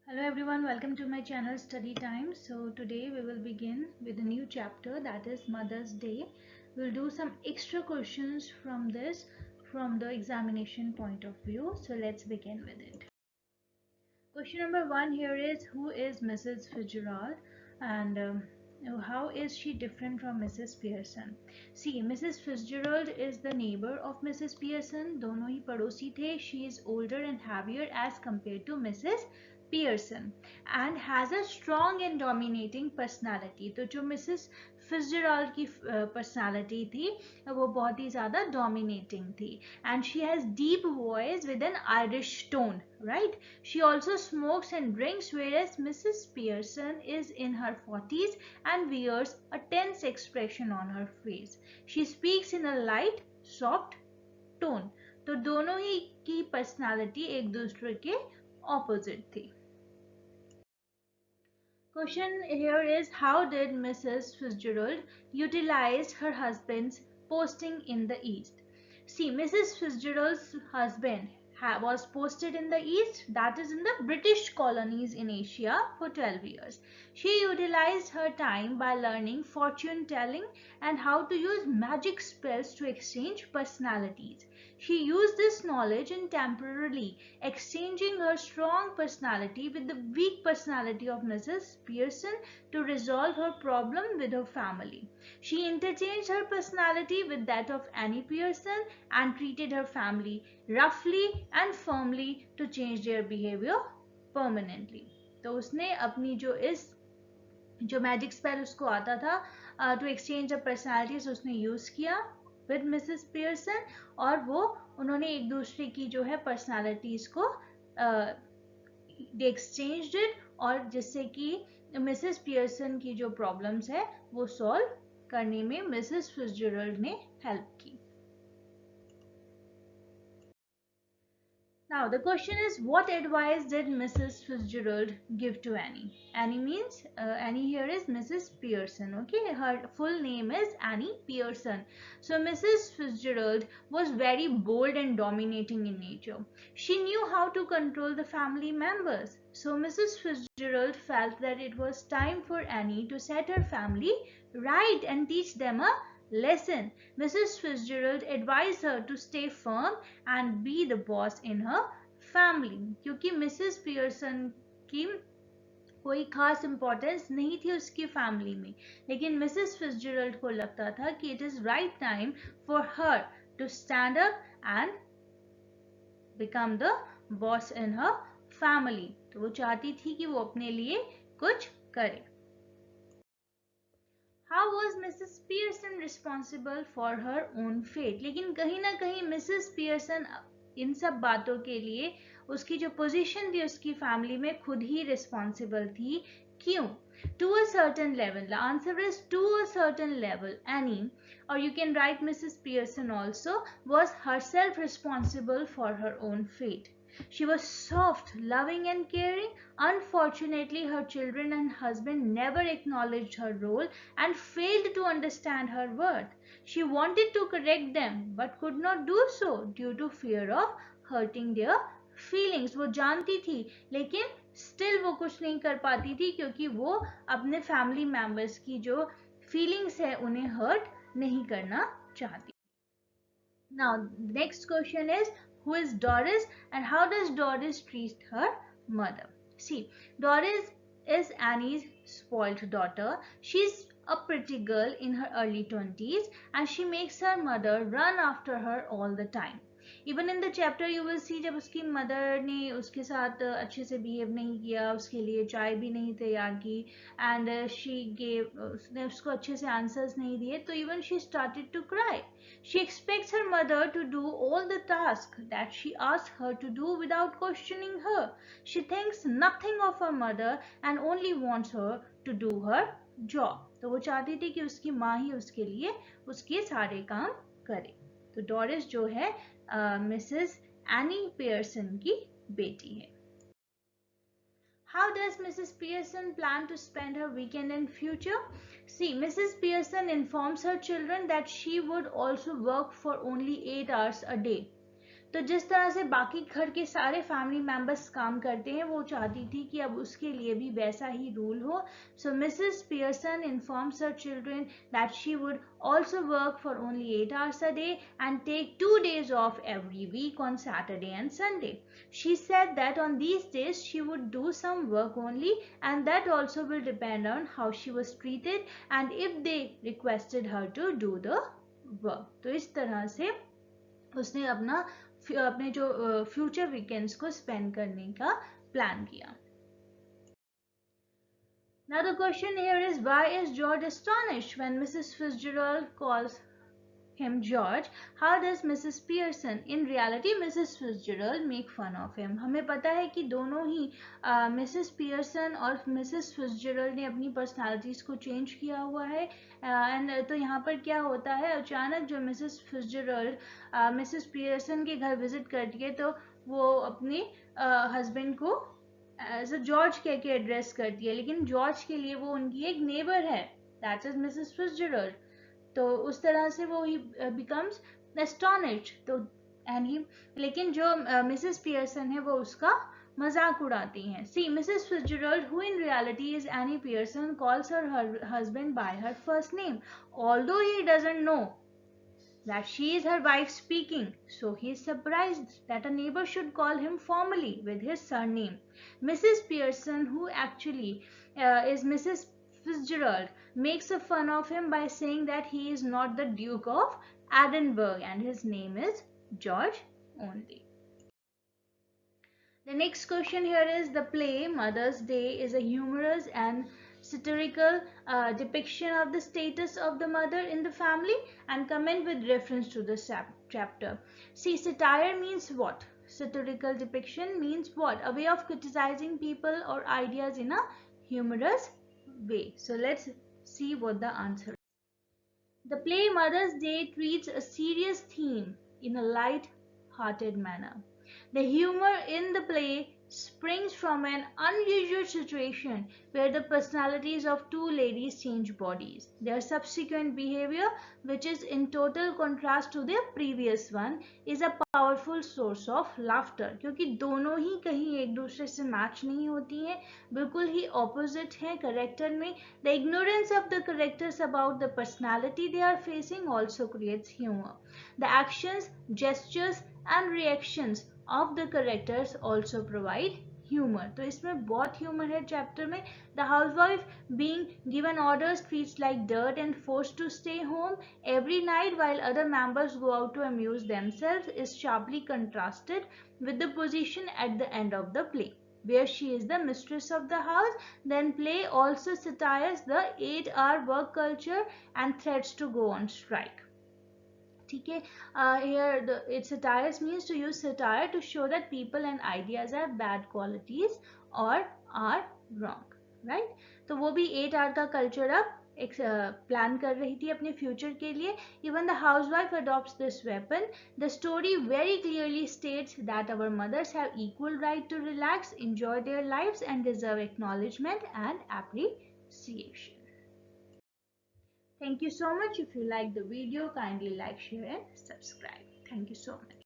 Hello everyone, welcome to my channel Study Time. So today we will begin with a new chapter, that is Mother's Day. We'll do some extra questions from this from the examination point of view. So let's begin with it. Question number 1 here is, who is Mrs. Fitzgerald and how is she different from Mrs. Pearson? See, Mrs. Fitzgerald is the neighbor of Mrs. Pearson. दोनों ही पड़ोसी थे. She is older and heavier as compared to Mrs. Pearson and has a strong and dominating personality. तो जो Mrs. Fitzgerald की personality थी वो बहुत ही ज़्यादा dominating थी, and she has deep voice with an Irish tone, right? She also smokes and drinks, whereas Mrs. Pearson is in her 40s and wears a tense expression on her face. She speaks in a light, soft tone. तो दोनों ही की personality एक दूसरे के opposite थी. Question here is, how did Mrs. Fitzgerald utilize her husband's posting in the East? See, Mrs. Fitzgerald's husband was posted in the East, that is in the British colonies in Asia, for 12 years. She utilized her time by learning fortune telling and how to use magic spells to exchange personalities. She used this knowledge in temporarily exchanging her strong personality with the weak personality of Mrs. Pearson to resolve her problem with her family. She interchanged her personality with that of Annie Pearson and treated her family roughly and firmly to change their behavior permanently. तो उसने अपनी जो magic spell उसको आता था to exchange a personalities उसने use किया with Mrs Pearson और वो उन्होंने एक दूसरे की जो है पर्सनालिटीज को दे एक्सचेंज्ड इट और जिससे कि मिसेस पियर्सन की जो प्रॉब्लम्स है वो सॉल्व करने में मिसेस फिट्जजेराल्ड ने हेल्प की. Now the question is, what advice did Mrs. Fitzgerald give to Annie? Annie means Annie here is Mrs. Pearson. Okay, her full name is Annie Pearson. So Mrs. Fitzgerald was very bold and dominating in nature. She knew how to control the family members. So Mrs. Fitzgerald felt that it was time for Annie to set her family right and teach them a lesson. Mrs. Fitzgerald advised her to stay firm and be the boss in her family. क्योंकि Mrs Pearson की कोई खास importance नहीं थी उसकी family में, लेकिन Mrs फिट्जजेराल्ड को लगता था कि it is right time for her to stand up and become the boss in her family. तो वो चाहती थी कि वो अपने लिए कुछ करे. How was Mrs. Pearson responsible for her own fate? लेकिन कहीं ना कहीं मिसेस पियर्सन इन सब बातों के लिए उसकी जो पोजीशन थी उसकी फैमिली में खुद ही रिस्पॉन्सिबल थी. क्यों? To a certain level. The answer is to a certain level. Annie, or you can write Mrs. Pearson also, was herself responsible for her own fate. She was soft, loving and caring. Unfortunately, her children and husband never acknowledged her role and failed to understand her worth. She wanted to correct them but could not do so due to fear of hurting their feelings. वो जानती थी लेकिन still वो कुछ नहीं कर पाती थी क्योंकि वो अपने family members की जो feelings है उन्हें hurt नहीं करना चाहती. Now, next question is, who is Doris and how does Doris treat her mother? See, Doris is Annie's spoiled daughter. She's a pretty girl in her early 20s and she makes her mother run after her all the time. Even in the chapter you will see जब उसकी mother ने उसके साथ अच्छे से behave नहीं किया, उसके लिए चाय भी नहीं तैयार की and उसने उसको अच्छे से answers नहीं दिए, तो even she started to cry. She expects her mother to do all the tasks that she asks her to do without questioning her. She thinks nothing of her mother and only wants her to do her job. तो वो चाहती थी कि उसकी माँ ही उसके लिए उसके सारे काम करे. तो डॉरिस जो है मिसेस एनी पियर्सन की बेटी है. How does Mrs. Pearson plan to spend her weekend in future? See, Mrs. Pearson informs her children that she would also work for only 8 hours a day. तो जिस तरह से बाकी घर के सारे फैमिली मेंबर्स काम करते हैं, वो चाहती थी कि अब उसके लिए भी वैसा ही रूल हो. So Mrs Pearson informs her children that she would also work for only 8 hours a day and take 2 days off every week on Saturday and Sunday. She said that on these days she would do some work only, and that also will depend on how she was treated and if they requested her to do the work. तो इस तरह से उसने अपने जो future weekends को spend करने का प्लान किया. Now the question here is, why is George astonished when Mrs. Fitzgerald calls him George? How does Mrs. Pearson, in reality Mrs. Fitzgerald, make fun of him? हमें पता है कि दोनों ही Mrs Pearson और Mrs फिट्जजेरल्ड ने अपनी personalities को change किया हुआ है. एंड तो यहाँ पर क्या होता है, अचानक जो मिसेस फिट्जजेरल्ड मिसेस पियर्सन के घर विजिट करती है तो वो अपने हस्बैंड को एज अ जॉर्ज कह के एड्रेस करती है, लेकिन जॉर्ज के लिए वो उनकी एक नेबर है, दैट इज मिसेस फिट्जजेरल्ड. तो उस तरह से वो ही बिकम्स एस्टोनिश्ड. तो लेकिन जो मिसेस पियर्सन है वो उसका मजाक उड़ाती हैं. See Mrs Fitzgerald, who in reality is Annie Pearson, calls her husband by her first name, although he doesn't know that she is her wife speaking, so he is surprised that a neighbor should call him formally with his surname. Mrs. Pearson, who actually is Mrs. Fitzgerald, makes a fun of him by saying that he is not the Duke of Edinburgh and his name is George only. The next question here is, the play Mother's Day is a humorous and satirical depiction of the status of the mother in the family, and comment with reference to the chapter. See, satire means what? Satirical depiction means what? A way of criticizing people or ideas in a humorous way. So let's see what the answer is. The play Mother's Day treats a serious theme in a light-hearted manner. The humor in the play springs from an unusual situation where the personalities of two ladies change bodies. Their subsequent behavior, which is in total contrast to their previous one, is a powerful source of laughter. क्योंकि दोनों ही कहीं एक दूसरे से match नहीं होती हैं, बिल्कुल ही opposite हैं character में. The ignorance of the characters about the personality they are facing also creates humor. The actions, gestures and reactions of the characters also provide humor. तो इसमें बहुत humor है chapter में. The housewife being given orders treats like dirt and forced to stay home every night while other members go out to amuse themselves is sharply contrasted with the position at the end of the play, where she is the mistress of the house. Then play also satires the 8-hour work culture and threats to go on strike. ठीक है, here it satires means to use satire to show that people and ideas have bad qualities or are wrong, right? तो वो भी 8 hour का culture अब एक plan कर रही थी अपने फ्यूचर के लिए. Even the housewife adopts this weapon. The story very clearly states that our mothers have equal right to relax, enjoy their lives and deserve acknowledgement and appreciation. Thank you so much. If you like the video, kindly like, share and subscribe. Thank you so much.